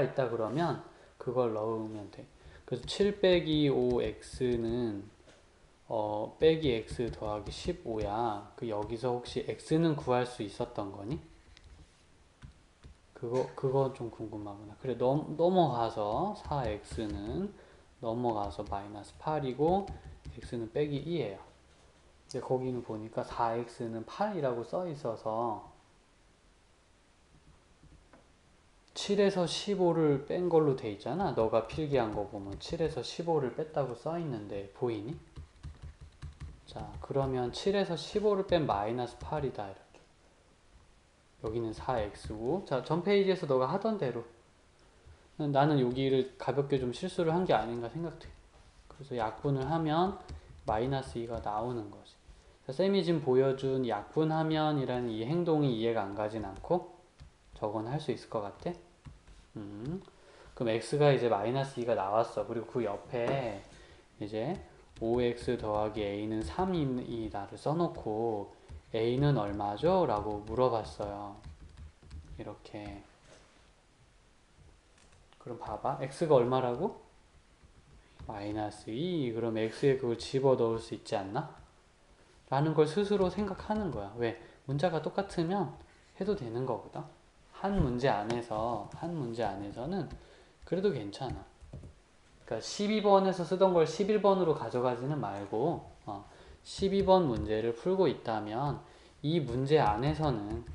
있다 그러면 그걸 넣으면 돼. 그래서 7 빼기 5x는 빼기 x 더하기 15야. 그 여기서 혹시 x는 구할 수 있었던 거니? 그거 좀 궁금하구나. 그래, 넘어가서 4x는 넘어가서 마이너스 8이고 x는 빼기 2예요. 근데 거기는 보니까 4x는 8이라고 써 있어서 7에서 15를 뺀 걸로 돼 있잖아. 너가 필기한 거 보면 7에서 15를 뺐다고 써 있는데 보이니? 자, 그러면 7에서 15를 뺀 마이너스 8이다. 이렇게. 여기는 4x고. 자, 전 페이지에서 너가 하던 대로. 나는 여기를 가볍게 좀 실수를 한 게 아닌가 생각돼. 그래서 약분을 하면 마이너스 2가 나오는 거지. 자, 쌤이 지금 보여준 약분하면이라는 이 행동이 이해가 안 가진 않고 저건 할 수 있을 것 같아? 그럼 x가 이제 마이너스 2가 나왔어. 그리고 그 옆에 이제 5x 더하기 a는 3이다를 써놓고 a는 얼마죠? 라고 물어봤어요. 이렇게. 그럼 봐봐. x가 얼마라고? 마이너스 2. 그럼 x에 그걸 집어넣을 수 있지 않나? 라는 걸 스스로 생각하는 거야. 왜? 문자가 똑같으면 해도 되는 거거든. 한 문제 안에서는 그래도 괜찮아. 그러니까 12번에서 쓰던 걸 11번으로 가져가지는 말고 12번 문제를 풀고 있다면 이 문제 안에서는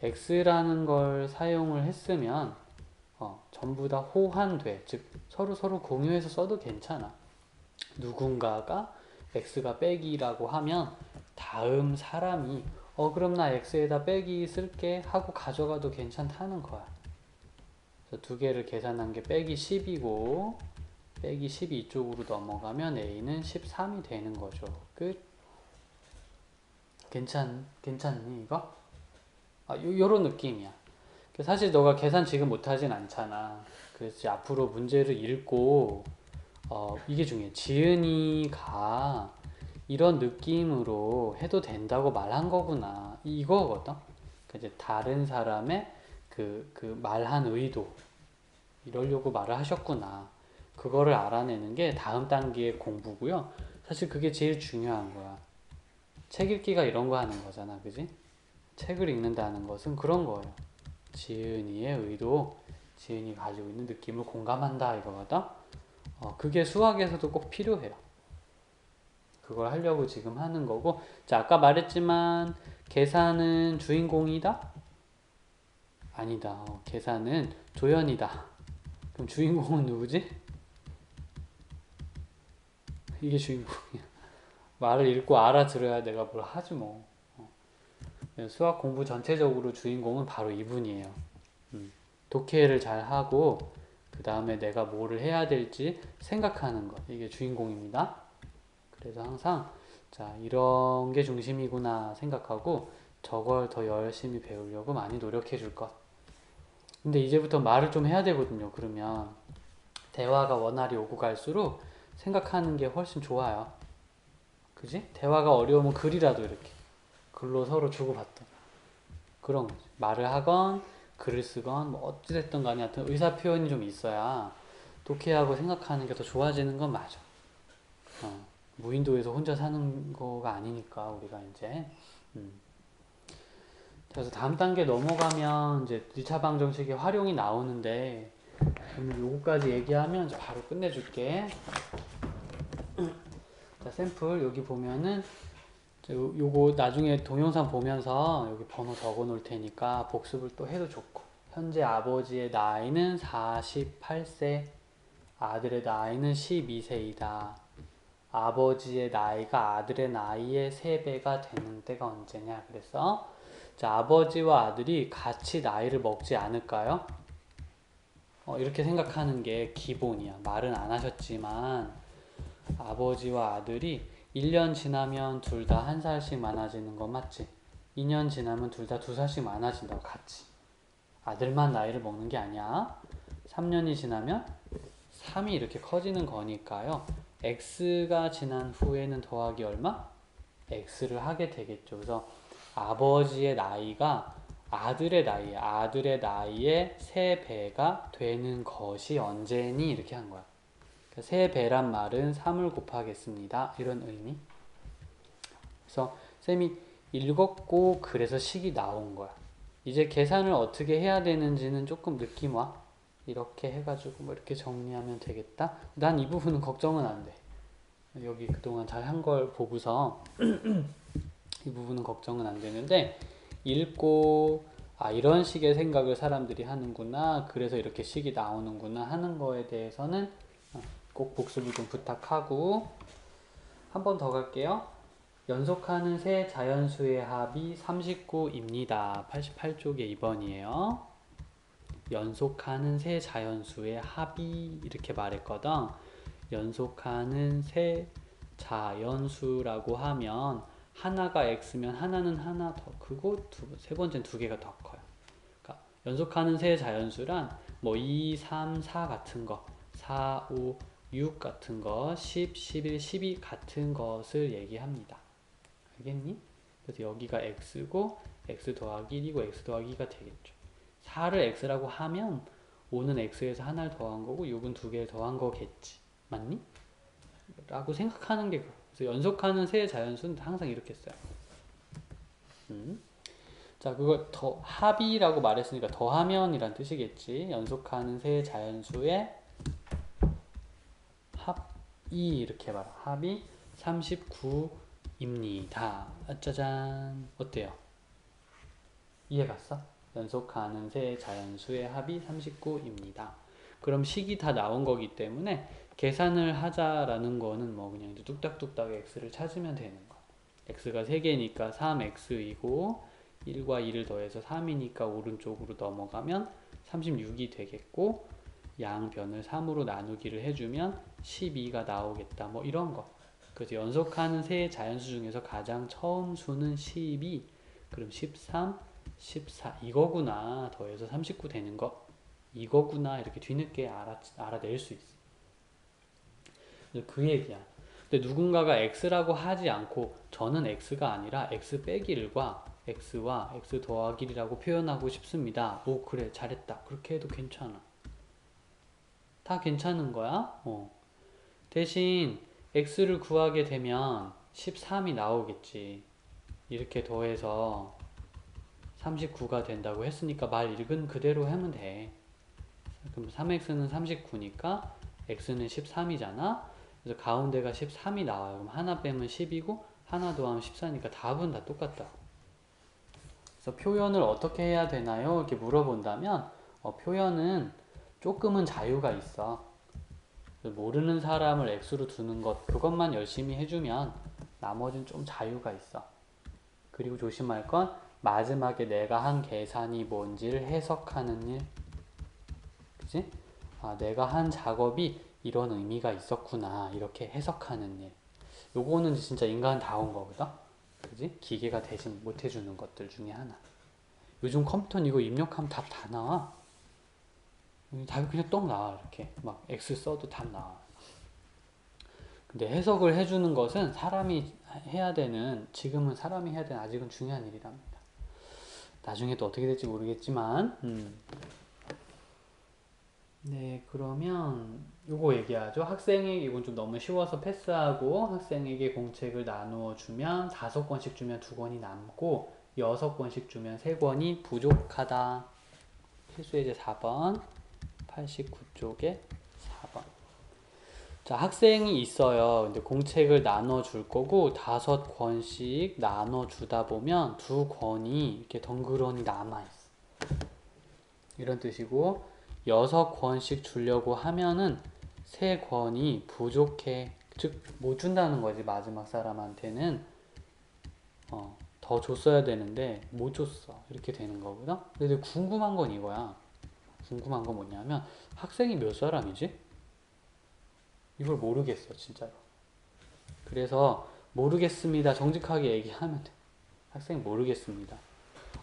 x라는 걸 사용을 했으면 전부 다 호환돼. 즉 서로 공유해서 써도 괜찮아. 누군가가 x가 빼기라고 하면 다음 사람이 그럼 나 x에다 빼기 쓸게 하고 가져가도 괜찮다는 거야. 그래서 두 개를 계산한 게 빼기 10이고 빼기 10이 이쪽으로 넘어가면 a는 13이 되는 거죠. 끝. 괜찮니 이거? 요런 느낌이야. 사실 너가 계산 지금 못하진 않잖아. 그래서 앞으로 문제를 읽고 이게 중요해. 지은이가 이런 느낌으로 해도 된다고 말한 거구나. 이거거든. 이제 다른 사람의 그 말한 의도 이러려고 말을 하셨구나. 그거를 알아내는 게 다음 단계의 공부고요. 사실 그게 제일 중요한 거야. 책 읽기가 이런 거 하는 거잖아, 그지? 책을 읽는다는 것은 그런 거예요. 지은이의 의도, 지은이 가지고 있는 느낌을 공감한다 이거거든. 그게 수학에서도 꼭 필요해요. 그걸 하려고 지금 하는 거고. 자, 아까 말했지만 계산은 주인공이다? 아니다. 계산은 조연이다. 그럼 주인공은 누구지? 이게 주인공이야. 말을 읽고 알아들어야 내가 뭘 하지 뭐. 수학 공부 전체적으로 주인공은 바로 이분이에요. 독해를 잘 하고 그 다음에 내가 뭐를 해야 될지 생각하는 것. 이게 주인공입니다. 그래서 항상 자, 이런 게 중심이구나 생각하고 저걸 더 열심히 배우려고 많이 노력해 줄 것. 근데 이제부터 말을 좀 해야 되거든요. 그러면 대화가 원활히 오고 갈수록 생각하는 게 훨씬 좋아요. 그지? 대화가 어려우면 글이라도 이렇게 글로 서로 주고받던 그런 거지. 말을 하건 글을 쓰건 뭐 어찌됐든 간에 하여튼 의사 표현이 좀 있어야 독해하고 생각하는 게 더 좋아지는 건 맞아. 무인도에서 혼자 사는 거가 아니니까 우리가 이제 그래서 다음 단계 넘어가면 이제 1차 방정식의 활용이 나오는데 그러면 요거까지 얘기하면 이제 바로 끝내줄게. 자, 샘플 여기 보면은 요거 나중에 동영상 보면서 여기 번호 적어 놓을 테니까 복습을 또 해도 좋고. 현재 아버지의 나이는 48세, 아들의 나이는 12세이다. 아버지의 나이가 아들의 나이의 3배가 되는 때가 언제냐 그래서 자, 아버지와 아들이 같이 나이를 먹지 않을까요? 이렇게 생각하는 게 기본이야. 말은 안 하셨지만 아버지와 아들이 1년 지나면 둘 다 1살씩 많아지는 거 맞지? 2년 지나면 둘 다 2살씩 많아진다고 같이. 아들만 나이를 먹는 게 아니야. 3년이 지나면 3이 이렇게 커지는 거니까요. x가 지난 후에는 더하기 얼마? x를 하게 되겠죠. 그래서 아버지의 나이가 아들의 나이에 3배가 되는 것이 언제니? 이렇게 한 거야. 그러니까 3배란 말은 3을 곱하겠습니다. 이런 의미. 그래서 쌤이 읽었고 그래서 식이 나온 거야. 이제 계산을 어떻게 해야 되는지는 조금 느낌 와. 이렇게 해가지고 뭐 이렇게 정리하면 되겠다. 난 이 부분은 걱정은 안 돼. 여기 그동안 잘 한 걸 보고서 이 부분은 걱정은 안 되는데 읽고 이런 식의 생각을 사람들이 하는구나. 그래서 이렇게 식이 나오는구나 하는 거에 대해서는 꼭 복습을 좀 부탁하고 한 번 더 갈게요. 연속하는 세 자연수의 합이 39입니다. 88쪽에 2번이에요. 연속하는 세 자연수의 합이 이렇게 말했거든. 연속하는 세 자연수라고 하면 하나가 x면 하나는 하나 더 크고 세 번째는 두 개가 더 커요. 그러니까 연속하는 세 자연수란 뭐 2, 3, 4 같은 거, 4, 5, 6 같은 거, 10, 11, 12 같은 것을 얘기합니다. 알겠니? 그래서 여기가 x고 x 더하기 1이고 x 더하기 2가 되겠죠. 4를 x라고 하면 5는 x에서 하나를 더한 거고 6은 두 개를 더한 거겠지. 맞니? 라고 생각하는 게 그래서 연속하는 세 자연수는 항상 이렇게 써요. 자, 그걸 더 합이라고 말했으니까 더하면이란 뜻이겠지. 연속하는 세 자연수의 합이 이렇게 봐라. 합이 39입니다. 짜잔. 어때요? 이해 갔어? 연속하는 세 자연수의 합이 39입니다. 그럼 식이 다 나온 거기 때문에 계산을 하자라는 거는 뭐 그냥 이제 뚝딱뚝딱 x를 찾으면 되는 거야. x가 3개니까 3x이고 1과 2를 더해서 3이니까 오른쪽으로 넘어가면 36이 되겠고 양변을 3으로 나누기를 해주면 12가 나오겠다. 뭐 이런 거. 그래서 연속하는 세 자연수 중에서 가장 처음 수는 12. 그럼 13, 14 이거구나. 더해서 39 되는 거 이거구나. 이렇게 뒤늦게 알아낼 수 있어. 그 얘기야. 근데 누군가가 x라고 하지 않고 저는 x가 아니라 x 빼기 1과 x와 x 더하기 1이라고 표현하고 싶습니다. 오 그래 잘했다. 그렇게 해도 괜찮아. 다 괜찮은 거야. 대신 x를 구하게 되면 13이 나오겠지. 이렇게 더해서 39가 된다고 했으니까 말 읽은 그대로 하면 돼. 그럼 3x는 39니까 x는 13이잖아. 그래서 가운데가 13이 나와요. 그럼 하나 빼면 10이고 하나 더하면 14니까 답은 다 똑같다. 그래서 표현을 어떻게 해야 되나요? 이렇게 물어본다면 표현은 조금은 자유가 있어. 모르는 사람을 x로 두는 것 그것만 열심히 해주면 나머지는 좀 자유가 있어. 그리고 조심할 건 마지막에 내가 한 계산이 뭔지를 해석하는 일. 그치? 내가 한 작업이 이런 의미가 있었구나. 이렇게 해석하는 일. 요거는 진짜 인간다운 거거든? 그지? 기계가 대신 못 해주는 것들 중에 하나. 요즘 컴퓨터는 이거 입력하면 답 다 나와. 답이 그냥 똥 나와. 이렇게. 막 X 써도 답 나와. 근데 해석을 해주는 것은 사람이 해야 되는, 지금은 사람이 해야 되는 아직은 중요한 일이랍니다. 나중에 또 어떻게 될지 모르겠지만, 네, 그러면 요거 얘기하죠. 학생에게 이건 좀 너무 쉬워서 패스하고 학생에게 공책을 나누어 주면 5권씩 주면 2권이 남고 6권씩 주면 3권이 부족하다. 필수예제 4번 89쪽에 4번. 자, 학생이 있어요. 근데 공책을 나눠 줄 거고 5권씩 나눠 주다 보면 2권이 이렇게 덩그러니 남아 있어. 이런 뜻이고 6권씩 주려고 하면은 3권이 부족해. 즉, 못 준다는 거지. 마지막 사람한테는 더 줬어야 되는데 못 줬어. 이렇게 되는 거거든. 근데 궁금한 건 이거야. 궁금한 건 뭐냐면 학생이 몇 사람이지? 이걸 모르겠어, 진짜로. 그래서 모르겠습니다. 정직하게 얘기하면 돼. 학생 모르겠습니다.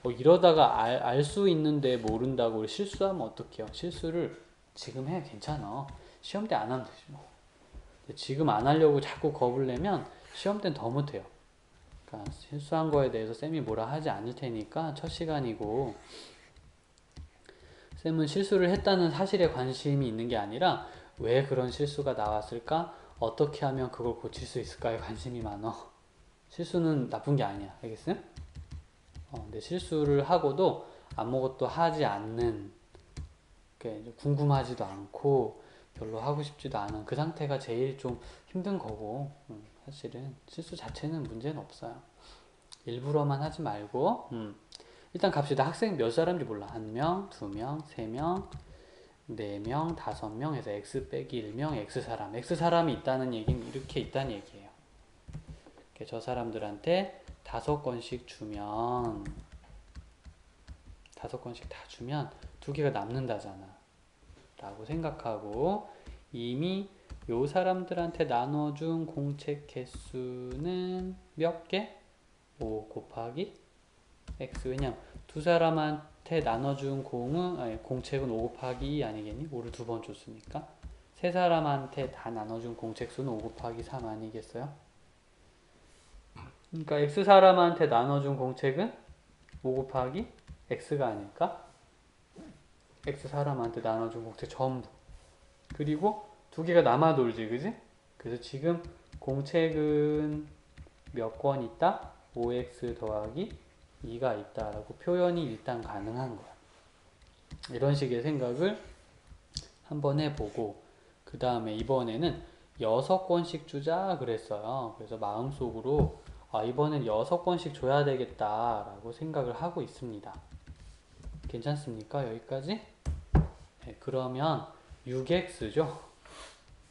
이러다가 알 수 있는데 모른다고 실수하면 어떡해요? 실수를 지금 해 괜찮아. 시험 때 안 하면 되지 뭐. 지금 안 하려고 자꾸 겁을 내면 시험 때는 더 못해요. 그러니까 실수한 거에 대해서 쌤이 뭐라 하지 않을 테니까 첫 시간이고, 쌤은 실수를 했다는 사실에 관심이 있는 게 아니라 왜 그런 실수가 나왔을까? 어떻게 하면 그걸 고칠 수 있을까에 관심이 많어. 실수는 나쁜 게 아니야. 알겠어요? 근데 실수를 하고도 아무것도 하지 않는, 궁금하지도 않고 별로 하고 싶지도 않은 그 상태가 제일 좀 힘든 거고, 사실은 실수 자체는 문제는 없어요. 일부러만 하지 말고, 일단 갑시다. 학생 몇 사람인지 몰라. 1명, 2명, 3명, 4명, 5명 해서 x 빼기 1명, x사람. x사람이 있다는 얘기는 이렇게 있다는 얘기예요. 저 사람들한테 5건씩 주면, 5건씩 다 주면 2개가 남는다잖아. 라고 생각하고, 이미 요 사람들한테 나눠준 공책 개수는 몇 개? 5 곱하기 x. 왜냐면 두 사람한테 나눠준 공책은 5 곱하기 2 아니겠니? 5를 2번 줬으니까. 세 사람한테 다 나눠준 공책 수는 5 곱하기 3 아니겠어요? 그러니까 x 사람한테 나눠준 공책은 5 곱하기 x가 아닐까? x 사람한테 나눠준 공책 전부. 그리고 2개가 남아 돌지, 그지? 그래서 지금 공책은 몇 권 있다? 5x 더하기 2가 있다라고 표현이 일단 가능한 거야. 이런 식의 생각을 한번 해보고, 그 다음에 이번에는 6권씩 주자 그랬어요. 그래서 마음속으로 이번엔 6권씩 줘야 되겠다라고 생각을 하고 있습니다. 괜찮습니까? 여기까지? 네, 그러면 6x죠?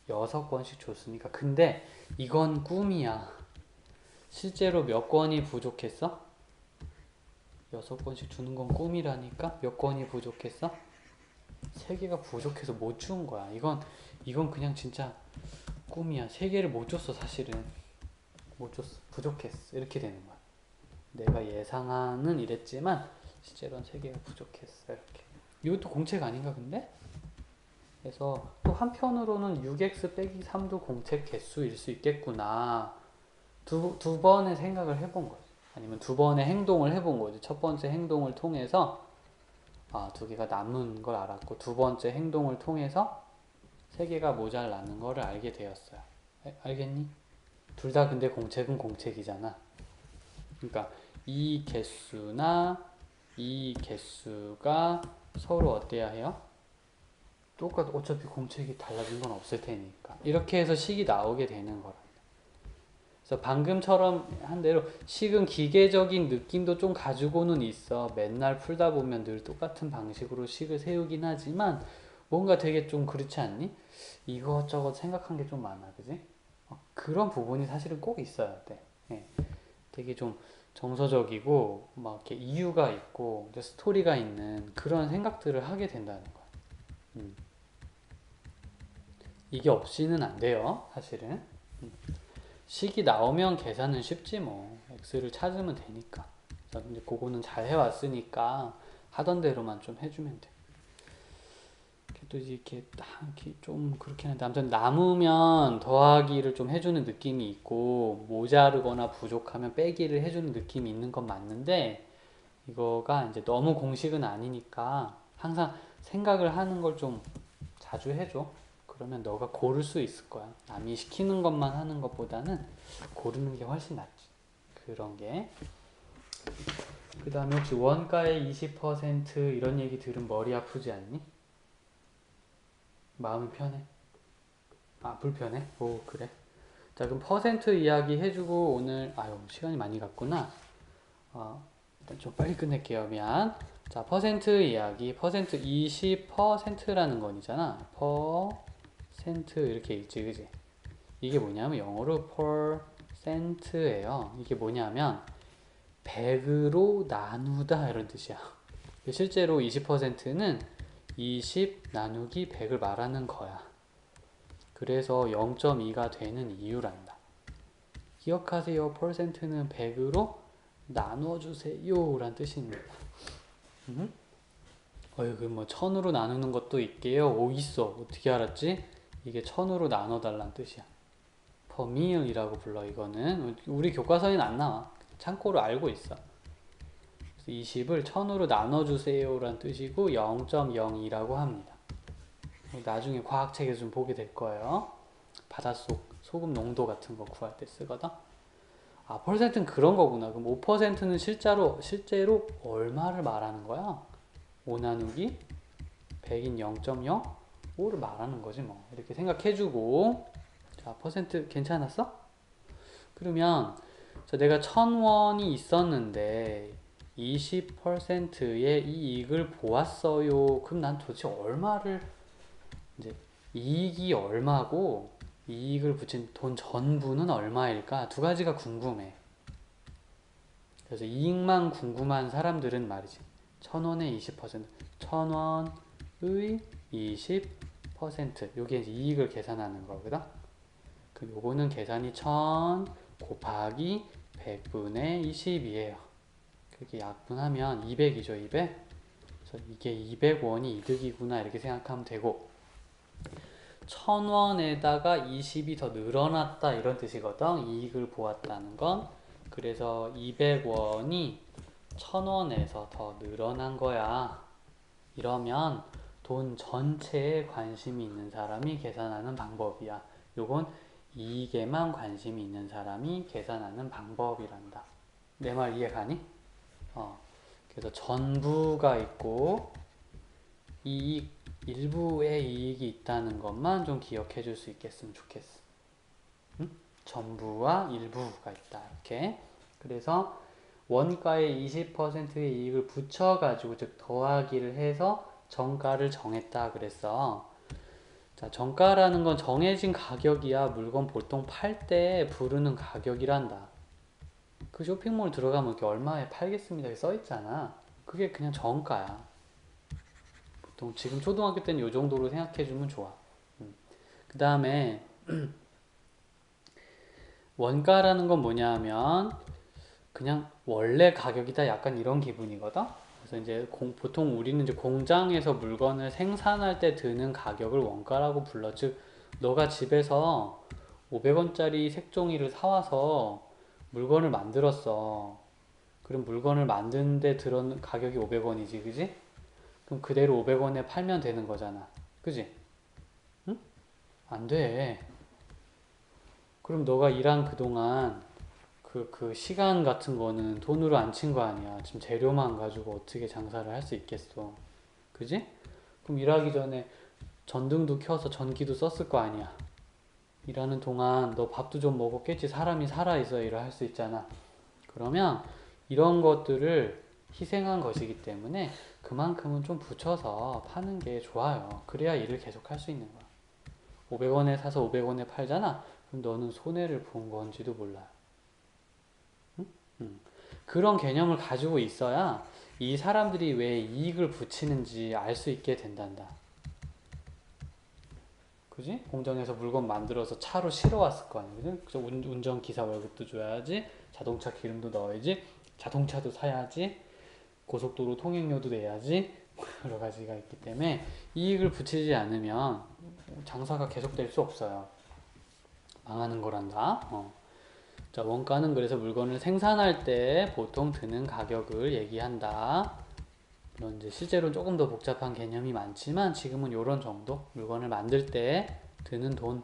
6권씩 줬으니까. 근데 이건 꿈이야. 실제로 몇 권이 부족했어? 6권씩 주는 건 꿈이라니까? 몇 권이 부족했어? 3개가 부족해서 못 준 거야. 이건 그냥 진짜 꿈이야. 3개를 못 줬어, 사실은. 못 줬어. 부족했어. 이렇게 되는 거야. 내가 예상하는 이랬지만, 실제로는 3개가 부족했어. 이렇게. 이것도 공책 아닌가, 근데? 그래서 또 한편으로는 6x 빼기 3도 공책 개수일 수 있겠구나. 두 번의 생각을 해본 거지. 아니면 2번의 행동을 해본 거지. 첫 번째 행동을 통해서 2개가 남은 걸 알았고, 2번째 행동을 통해서 3개가 모자라는 거를 알게 되었어요. 알겠니? 둘 다 근데 공책은 공책이잖아. 그러니까 이 개수나 이 개수가 서로 어때야 해요? 어차피 공책이 달라진 건 없을 테니까. 이렇게 해서 식이 나오게 되는 거라. 그래서 방금처럼 한 대로 식은 기계적인 느낌도 좀 가지고는 있어. 맨날 풀다 보면 늘 똑같은 방식으로 식을 세우긴 하지만 뭔가 되게 좀 그렇지 않니? 이것저것 생각한 게 좀 많아, 그지? 그런 부분이 사실은 꼭 있어야 돼. 예. 되게 좀 정서적이고 막 이렇게 이유가 있고 스토리가 있는 그런 생각들을 하게 된다는 거야. 이게 없이는 안 돼요, 사실은. 식이 나오면 계산은 쉽지 뭐. x를 찾으면 되니까. 이제 그거는 잘 해왔으니까 하던 대로만 좀 해주면 돼. 또 이렇게 좀 그렇긴 한데, 아무튼 남으면 더하기를 좀 해주는 느낌이 있고, 모자르거나 부족하면 빼기를 해주는 느낌이 있는 건 맞는데, 이거가 이제 너무 공식은 아니니까 항상 생각을 하는 걸 좀 자주 해줘. 그러면 너가 고를 수 있을 거야. 남이 시키는 것만 하는 것보다는 고르는 게 훨씬 낫지. 그런 게. 그 다음에 혹시 원가의 20% 이런 얘기 들으면 머리 아프지 않니? 마음이 편해? 불편해? 오, 그래. 자, 그럼 퍼센트 이야기 해주고 오늘, 시간이 많이 갔구나. 일단 좀 빨리 끝낼게요. 미안. 자, 퍼센트 이야기. 퍼센트 20%라는 건이잖아. 퍼센트 이렇게 읽지, 그지? 이게 뭐냐면 영어로 percent예요. 이게 뭐냐면 100으로 나누다 이런 뜻이야. 실제로 20%는 20 나누기 100을 말하는 거야. 그래서 0.2가 되는 이유란다. 기억하세요. 퍼센트는 100으로 나눠주세요 란 뜻입니다. 이거 뭐 1000으로 나누는 것도 있게요. 있어. 어떻게 알았지? 이게 1000으로 나눠달란 뜻이야. per meal이라고 불러. 이거는 우리 교과서에는 안 나와. 참고로 알고 있어. 그래서 20을 1000으로 나눠주세요 라는 뜻이고 0.02라고 합니다. 나중에 과학책에서 좀 보게 될 거예요. 바닷속 소금 농도 같은 거 구할 때 쓰거든. 아, 퍼센트는 그런 거구나. 그럼 5%는 실제로 얼마를 말하는 거야? 5 나누기 100인 0.05를 말하는 거지 뭐. 이렇게 생각해주고. 자, 퍼센트 괜찮았어? 그러면 자, 내가 1000원이 있었는데 20%의 이익을 보았어요. 그럼 난 도대체 얼마를 이제 이익이 얼마고 이익을 붙인 돈 전부는 얼마일까? 두 가지가 궁금해. 그래서 이익만 궁금한 사람들은 말이지. 1000원의 20%, 1000원의 20%. 요게 이제 이익을 계산하는 거거든. 그럼 요거는 계산이 1000 곱하기 100분의 20이에요. 그렇게 약분하면 200이죠, 200. 그래서 이게 200원이 이득이구나 이렇게 생각하면 되고 1000원에다가 20이 더 늘어났다 이런 뜻이거든. 이익을 보았다는 건. 그래서 200원이 1000원에서 더 늘어난 거야. 이러면 돈 전체에 관심이 있는 사람이 계산하는 방법이야. 요건 이익에만 관심이 있는 사람이 계산하는 방법이란다. 내 말 이해 가니? 그래서 전부가 있고 이익, 일부의 이익이 있다는 것만 좀 기억해 줄 수 있겠으면 좋겠어. 응? 전부와 일부가 있다. 이렇게. 그래서 원가에 20%의 이익을 붙여가지고, 즉, 더하기를 해서 정가를 정했다. 그랬어. 자, 정가라는 건 정해진 가격이야. 물건 보통 팔 때 부르는 가격이란다. 그 쇼핑몰 들어가면 이렇게 얼마에 팔겠습니다. 이렇게 써 있잖아. 그게 그냥 정가야. 보통 지금 초등학교 때는 이 정도로 생각해주면 좋아. 그 다음에 원가라는 건 뭐냐 하면 그냥 원래 가격이다 약간 이런 기분이거든. 그래서 이제 보통 우리는 이제 공장에서 물건을 생산할 때 드는 가격을 원가라고 불러. 즉 너가 집에서 500원짜리 색종이를 사와서 물건을 만들었어. 그럼 물건을 만드는데 들은 가격이 500원이지, 그지? 그럼 그대로 500원에 팔면 되는 거잖아. 그지? 응? 안 돼. 그럼 너가 일한 그동안 그 시간 같은 거는 돈으로 안 친 거 아니야. 지금 재료만 가지고 어떻게 장사를 할 수 있겠어. 그지? 그럼 일하기 전에 전등도 켜서 전기도 썼을 거 아니야. 일하는 동안 너 밥도 좀 먹었겠지. 사람이 살아있어야 일을 할 수 있잖아. 그러면 이런 것들을 희생한 것이기 때문에 그만큼은 좀 붙여서 파는 게 좋아요. 그래야 일을 계속 할 수 있는 거야. 500원에 사서 500원에 팔잖아? 그럼 너는 손해를 본 건지도 몰라. 응? 그런 개념을 가지고 있어야 이 사람들이 왜 이익을 붙이는지 알 수 있게 된단다. 그지? 공장에서 물건 만들어서 차로 실어 왔을 거 아니야. 그지? 그래서 운전기사 월급도 줘야지. 자동차 기름도 넣어야지. 자동차도 사야지. 고속도로 통행료도 내야지. 여러 가지가 있기 때문에 이익을 붙이지 않으면 장사가 계속될 수 없어요. 망하는 거란다. 자, 원가는 그래서 물건을 생산할 때 보통 드는 가격을 얘기한다. 물론 이제 실제로는 조금 더 복잡한 개념이 많지만 지금은 요런 정도. 물건을 만들 때 드는 돈.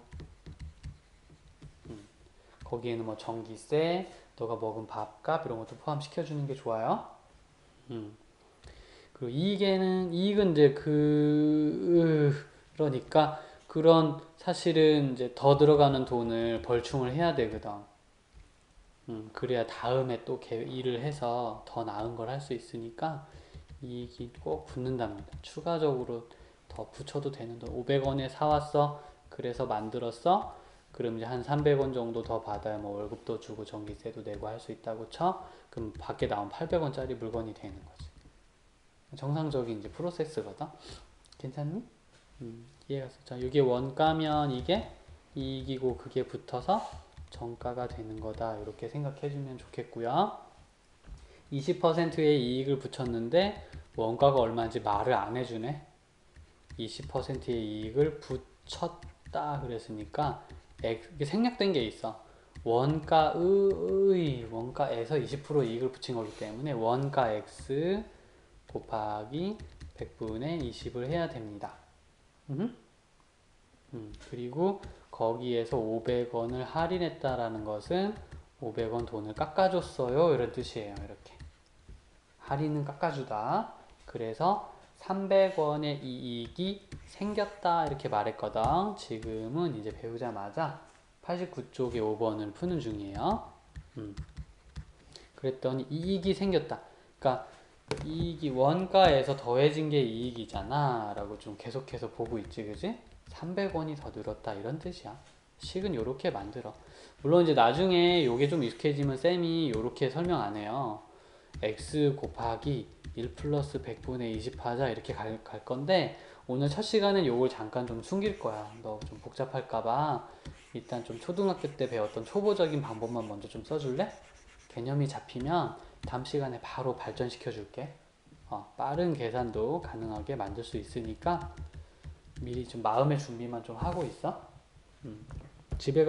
거기에는 뭐 전기세, 너가 먹은 밥값 이런 것도 포함시켜주는 게 좋아요. 그리고 이익은 이제 그러니까 그런 사실은 이제 더 들어가는 돈을 벌충을 해야 되거든. 그래야 다음에 또 일을 해서 더 나은 걸 할 수 있으니까 이익이 꼭 붙는답니다. 추가적으로 더 붙여도 되는 돈. 500원에 사왔어. 그래서 만들었어. 그럼 이제 한 300원 정도 더 받아야 뭐 월급도 주고 전기세도 내고 할 수 있다고 쳐. 그럼 밖에 나온 800원짜리 물건이 되는 거지. 정상적인 이제 프로세스거든. 괜찮니? 이해가 갔어. 자, 이게 원가면 이게 이익이고 그게 붙어서 정가가 되는 거다. 이렇게 생각해주면 좋겠고요. 20%의 이익을 붙였는데 원가가 얼마인지 말을 안 해주네. 20%의 이익을 붙였다 그랬으니까 이게 생략된 게 있어. 원가에서 20% 이익을 붙인 거기 때문에 원가 x 곱하기 100분의 20을 해야 됩니다. 그리고 거기에서 500원을 할인했다라는 것은 500원 돈을 깎아줬어요. 이런 뜻이에요. 이렇게. 할인은 깎아주다. 그래서 300원의 이익이 생겼다. 이렇게 말했거든. 지금은 이제 배우자마자 89쪽에 5번을 푸는 중이에요. 그랬더니 이익이 생겼다. 그러니까 이익이 원가에서 더해진 게 이익이잖아. 라고 좀 계속해서 보고 있지, 그지? 300원이 더 늘었다. 이런 뜻이야. 식은 요렇게 만들어. 물론 이제 나중에 요게 좀 익숙해지면 쌤이 요렇게 설명 안 해요. x 곱하기 1 플러스 100분의 20 하자. 이렇게 갈 건데, 오늘 첫 시간은 요걸 잠깐 좀 숨길 거야. 너 좀 복잡할까봐. 일단 좀 초등학교 때 배웠던 초보적인 방법만 먼저 좀 써줄래? 개념이 잡히면 다음 시간에 바로 발전시켜 줄게. 빠른 계산도 가능하게 만들 수 있으니까 미리 좀 마음의 준비만 좀 하고 있어. 집에